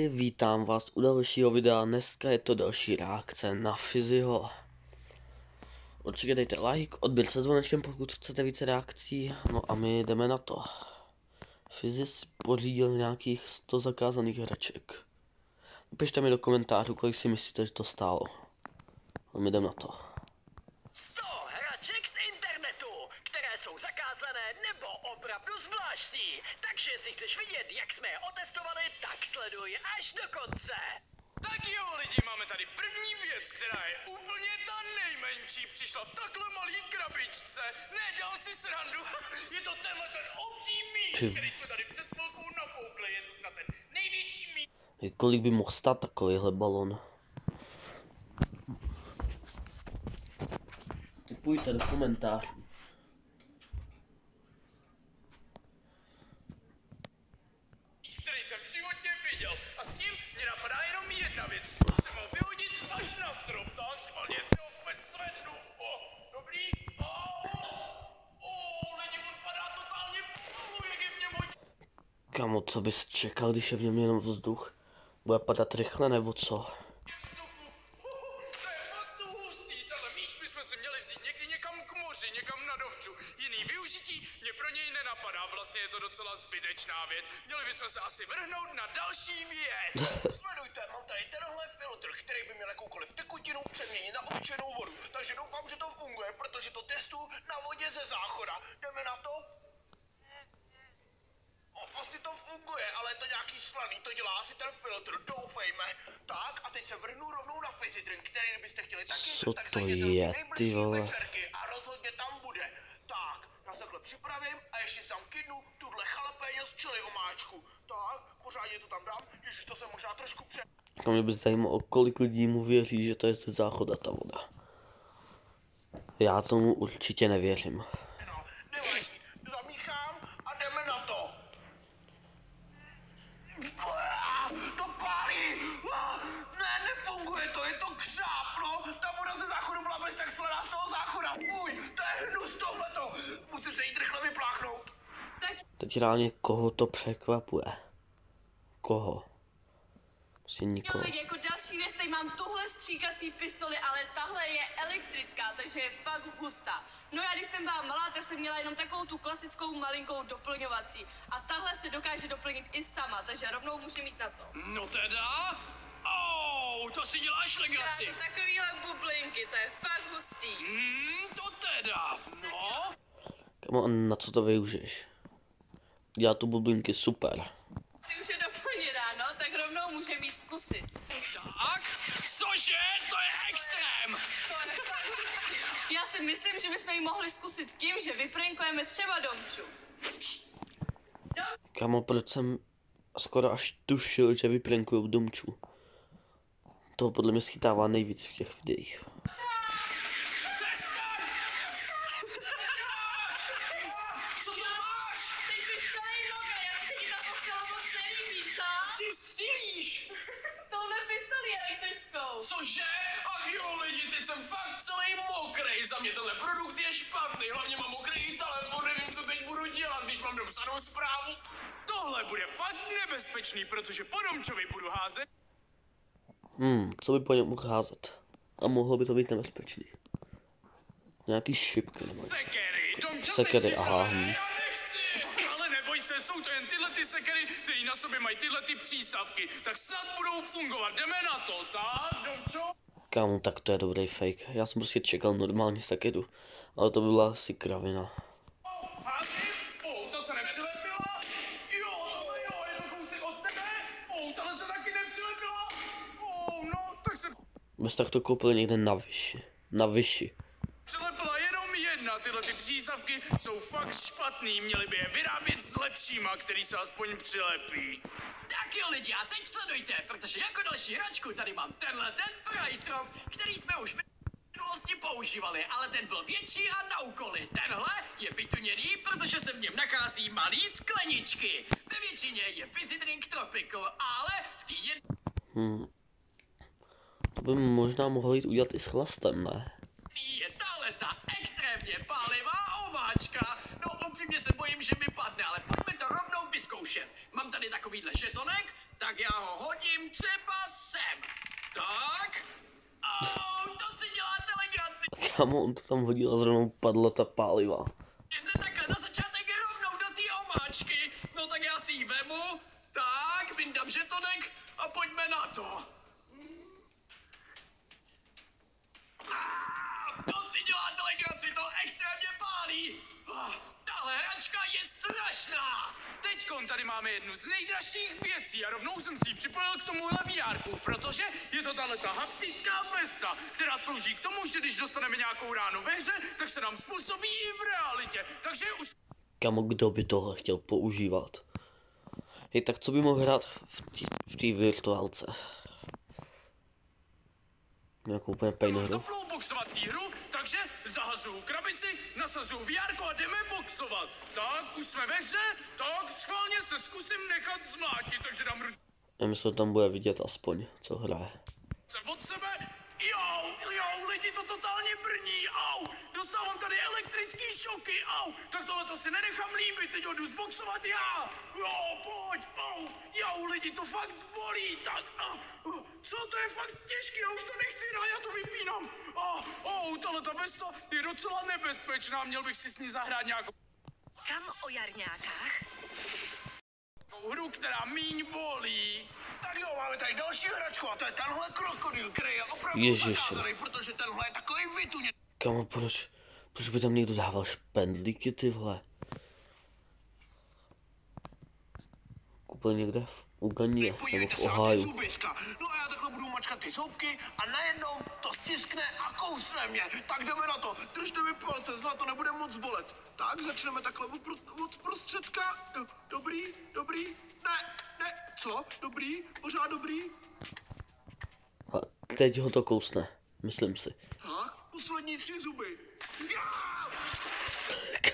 Vítám vás u dalšího videa, dneska je to další reakce na Fizzyho. Určitě dejte like, odběr se zvonečkem, pokud chcete více reakcí, no a my jdeme na to. Fizzy si pořídil nějakých 100 zakázaných hraček. Napište mi do komentářů, kolik si myslíte, že to stálo. A my jdeme na to. 100 hraček z internetu, které jsou zakázané nebo opravdu zvláštní. Takže jestli chceš vidět, jak jsme je otestovali, tak sleduj až do konce. Tak jo lidi, máme tady první věc, která je úplně ta nejmenší. Přišla v takhle malý krabičce. Ne, dělám si srandu. Je to tenhle ten obří míč, který jsme tady před chvilkou nafoukli. Je to snad ten největší míč. Kolik by mohl stát takovýhle balon? Typujte do komentářů. Který jsem v životě viděl. A s ním mě napadá jenom jedna věc. Zkusím ho vyhodit až na strop. Tak schválně si ho opět zvednu. Dobrý. Lidi, on padá totálně pomalu, jak je v něm hodně. Kamo, co bys čekal, když je v něm jenom vzduch? Bude padat rychle nebo co? To je fakt hustý. Tenhle míč bychom si měli vzít někdy někam k moři, někam na dovču. Jiný využití mě pro něj nenapadá. Vlastně je to docela zbytečná věc. Měli bychom se asi vrhnout na další věc. Sledujte, mám tady tenhle filtr, který by měl jakoukoliv tekutinu přeměnit na obyčejnou vodu. Takže doufám, že to funguje, protože to testuju na vodě ze záchoda. Jdeme na to? Asi to funguje, ale je to nějaký slaný, to dělá asi ten filtr, doufejme. Tak a teď se vrhnu rovnou na Fizzy Drink, který kdybyste chtěli taky, Co tak to zajděte do je, té ty nejbližší vole? večerky a rozhodně tam bude. Tak, já se takhle připravím a ještě tam kydnu tuhle jalapeno z chili omáčku. Tak, pořádně to tam dám, ježiš, to jsem možná trošku A mě by zajímalo, kolik lidí mu věří, že to je ze záchoda ta voda. Já tomu určitě nevěřím. No, nevadí, zamíchám a jdeme na to. To pálí! Ne, nefunguje to, je to křáp, no. Ta voda ze záchodu byla bez tak slaná z toho záchoda. Fuj, to je hnus tohleto. Musím se jít rychle vypláchnout. Teď reálně koho to překvapuje? Koho? Prostě nikoho. Jo, lidi, jako další věc, tady mám tuhle stříkací pistoli, ale tahle je elektrická, takže je fakt hustá. No já když jsem byla malá, tak jsem měla jenom takovou tu klasickou malinkou doplňovací. A tahle se dokáže doplnit i sama, takže rovnou může mít na to. No teda? To si děláš legraci. To takovýhle bublinky, to je fakt hustý. To teda, no. Kamo, a na co to využiješ? Dělá tu bublinky super. Si už je doplněná, no, tak rovnou může mít zkusit. Tak, cože? To je extrém. To je fakt hustý. Já si myslím, že bychom ji mohli zkusit tím, že vyprinkujeme třeba Domču. Kamo, proč jsem skoro až tušil, že vyprankujou Domču. To podle mě schytává nejvíc v těch videích. Co to máš? Teď jsi celý noga, já si ti ta postela moc nelíbí, co? Ty střílíš. Touhle pistoli elektrickou. Cože? Ach jo lidi, teď jsem fakt celý mokrej. Za mě tenhle produkt je špatný. Hlavně mám mokrý telefon, nevím, co teď budu dělat, když mám dopsanou zprávu. Tohle bude fakt nebezpečný, protože po Domčovi budu házet. Co by po něm mohl házet? A mohlo by to být nebezpečný. Nějaký šipky nebo něco. Sekery, Domčo Sekery, teď aha, vypadá, já nechci. Ale neboj se, jsou to jen tyhle ty sekery, který na sobě mají tyhle ty přísavky. Tak snad budou fungovat, jdeme na to, tak, Domčo? Kámo, tak to je dobrý fake. Já jsem prostě čekal normální sekedu. Ale to by byla asi kravina. Házím, ta se nepřilepila. Jo, je to kousek od tebe. Tahle se taky nepřilepila. No, tak se Bys tak to koupil někde na vyši. Na vyši. přilepila jenom jedna. Tyhle ty přísavky jsou fakt špatný. Měli by je vyrábět s lepšíma, který se aspoň přilepí. Tak jo lidi, a teď sledujte, protože jako další hračku tady mám tenhle ten price drop, který jsme už v minulosti používali, ale ten byl větší a na úkoly. Tenhle je vytuněný, protože se v něm nachází malý skleničky. Ve většině je Fizzy Drink Tropical, ale v té To by možná mohl jít udělat i s chlastem, ne? je ta extrémně pálivá omáčka. No upřímně se bojím, že mi padne, ale pojďme to rovnou vyzkoušet. Mám tady takovýhle žetonek, tak já ho hodím hodím třeba sem. Tak. To si děláte legraci. Kámo, on to tam hodil a zrovna padla ta páliva. Jdeme takhle na začátek rovnou do té omáčky. No tak já si ji vemu. Tak, vyndám žetonek a pojďme na to. To si děláte legraci, to extrémně pálí. Tahle hračka je strašná. Teďkon tady máme jednu z nejdražších věcí a rovnou jsem si ji připojil k tomuhle VRku, protože je to tahleta haptická vesta, která slouží k tomu, že když dostaneme nějakou ránu ve hře, tak se nám způsobí i v realitě. Takže už... Kámo, kdo by tohle chtěl používat? Hej, tak co by mohl hrát v té virtuálce? Nějakou úplně pejnou hru? Zaplou boxovací hru, takže zahazuju krabici, nasazuju VRko a jdeme boxovat. Tak, už jsme ve hře, tak schválně se zkusím nechat zmlátit, takže dám ruce Já myslím, že tam bude vidět aspoň, co hraje. od sebe. Jo, lidi to totálně brní, dostávám tady elektrický šoky, tak tohle to si nenechám líbit, teď ho jdu zboxovat já. Jo, pojď, lidi, to fakt bolí, tak, co, to je fakt těžký, já už to nechci hrát, já to vypínám. Tahleta vesta je docela nebezpečná, měl bych si s ní zahrát nějakou Kam o jarňákách? hru, která míň bolí. Tak jo, máme tady další hračku a to je tenhle krokodýl, který je opravdu Ježiši. zakázaný, protože tenhle je takový vytuněný. Kámo, proč by tam někdo dával špendlíky, ty vole? Koupil někde v Ugandě, nebo Podívejte v se na ty Oháju. zubiska. No a já takhle budu mačkat ty zoubky a najednou to stiskne a kousne mě. Tak jdeme na to. Držte mi palce, zla to nebude moc bolet. Tak začneme takhle od prostředka. Dobrý. Ne, co? Dobrý, pořád dobrý. A teď ho to kousne, myslím si. Tak, poslední 3 zuby. Já!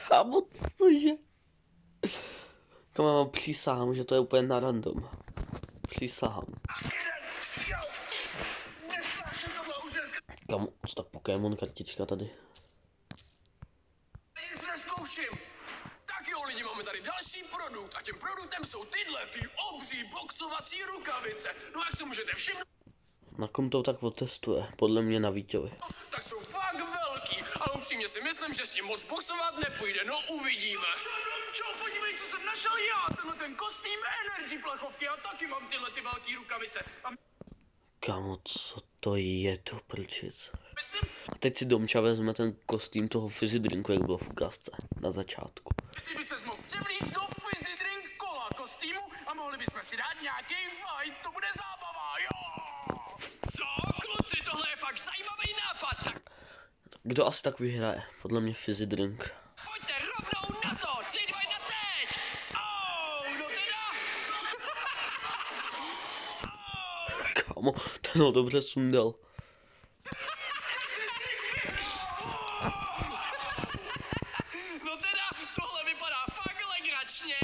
Kámo, cože? Kámo, přísahám, že to je úplně na random. Přísahám. Jo! Nesnáším tohle už dneska. Kámo, co ta Pokémon kartička tady? Nic neskouším. Tak jo, lidi, máme tady další produkt a tím produktem jsou tyhle ty obří boxovací rukavice. No jak si můžete všimnout, Na kom to tak otestuje? Podle mě na Víťovi. tak jsou fakt velký, ale upřímně si myslím, že s tím moc boxovat nepůjde, no uvidíme. Čo, podívej, co jsem našel já, tenhle ten kostým Energy plechovky, já taky mám tyhle ty velký rukavice. A Kámo, co to je to prčic? myslím, A teď si Domča vezme ten kostým toho fizzy drinku, jak bylo v ukázce. Na začátku. že ty by ses mohl převlíct do fizzy drink kola kostýmu a mohli bychom si dát nějaký fight, to bude zábava, jo. Co, kluci, tohle je fakt zajímavý nápad, tak Kdo asi tak vyhraje? Podle mě fizzy drink. pojďte rovnou na to, 3, 2, 1, teď! No teda! Kámo, ten ho dobře sundal. No teda, tohle vypadá fakt legračně.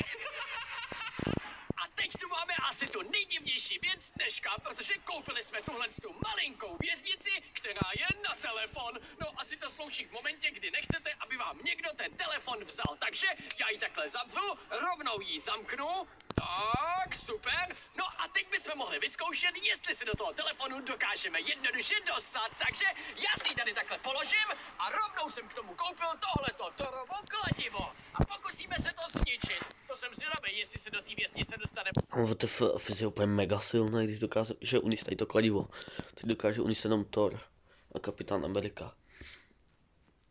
A teď tu máme asi tu nejdivnější věc dneška, protože koupili jsme tuhle tu malinkou věznici, která je na telefon. No asi to slouží v momentě, kdy nechcete, aby vám někdo ten telefon vzal. Takže já ji takhle zavřu, rovnou ji zamknu. Tak, super. No a teď bychom mohli vyzkoušet, jestli se do toho telefonu dokážeme jednoduše dostat. Takže já si ji tady takhle položím a rovnou jsem k tomu koupil tohleto Torovo kladivo. A pokusíme se to zničit. To jsem zvědavý, jestli se do té věznice dostane. WTF, Fizz je úplně mega silný, když dokáže unést tady to kladivo. Teď dokáže unést jenom Thor a Kapitán Amerika.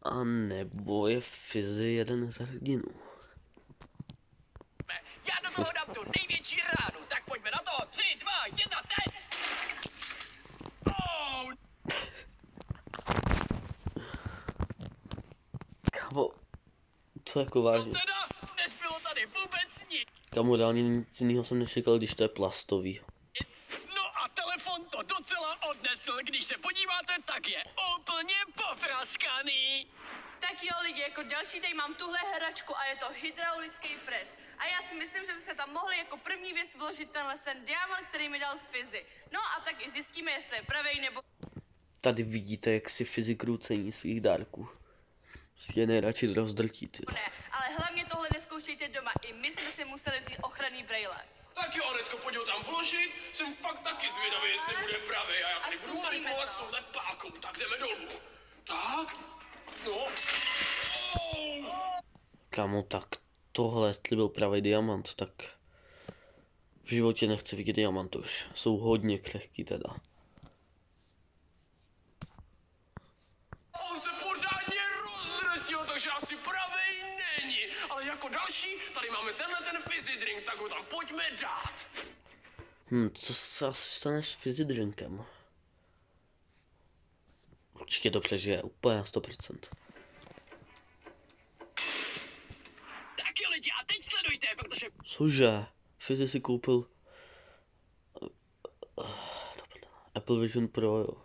A nebo je Fizz jeden z hrdinů. Já do toho dám tu největší ránu, tak pojďme na to. 3, 2, 1, teď! Kámo, co jako vážně? Teda, nezbylo tady vůbec nic. Kámo, reálně nic jiného jsem nečekal, když to je plastový. No a telefon to docela odnesl, když se podíváte, tak je úplně popraskaný. Tak jo lidi, jako další tady mám tuhle hračku a je to hydraulický pres. A já si myslím, že by se tam mohli jako první věc vložit ten diamant, který mi dal Fizzy. No a tak i zjistíme, jestli je pravej nebo... Tady vidíte, jak si fyzik cení svých dárků. Je nejradši rozdrtí, ty. Ne, ale hlavně tohle neskoušejte doma. I my jsme si museli vzít ochranný brejle. Tak jo, Anetko, pojď ho tam vložit. Jsem fakt taky zvědavý, jestli bude pravý. A já tady budu zkusíme manipulovat to. s touhle pákou. Tak jdeme dolů. Tak. No. Kámo, tak tohle, jestli byl pravý diamant, tak v životě nechci vidět diamant už. Jsou hodně křehký teda. On se pořádně rozrtil, takže asi pravej není. Ale jako další, tady máme tenhle ten fizzy drink, tak ho tam pojďme dát. Co se asi stane s fizzy drinkem? Určitě to přežije, úplně na 100%. Tak jo lidi, a teď sledujte, protože Cože? Fizzy si koupil Apple Vision Pro, jo.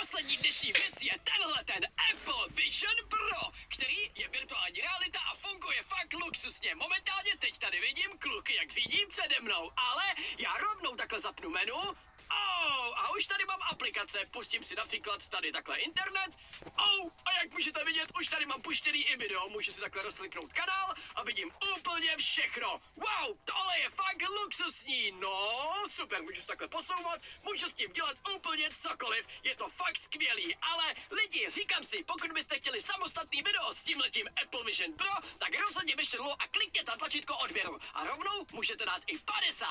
poslední dnešní věc je tenhle ten Apple Vision Pro, který je virtuální realita a funguje fakt luxusně. Momentálně teď tady vidím kluky, jak vidím přede mnou, ale já rovnou takhle zapnu menu. A už tady mám aplikace, pustím si například tady takhle internet. A jak můžete vidět, už tady mám puštěný i video, můžu si takhle rozkliknout kanál a vidím úplně všechno. Wow, tohle je fakt luxusní, no super, můžu se takhle posouvat, můžu s tím dělat úplně cokoliv, je to fakt skvělý, ale lidi, říkám si, pokud byste chtěli samostatný video s tímhletím Apple Vision Pro, tak rozhodně běžte dolů a klikněte na tlačítko odběru a rovnou můžete dát i 50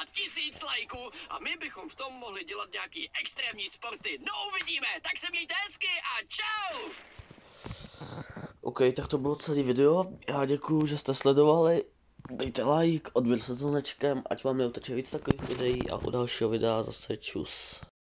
000 lajků a my bychom v tom mohli dělat nějaký extrémní sporty. No uvidíme, tak se mějte hezky a čau! OK, tak to bylo celý video. Já děkuju, že jste sledovali. Dejte like, odběr se zvonečkem, ať vám neuteče víc takových videí a u dalšího videa zase čus.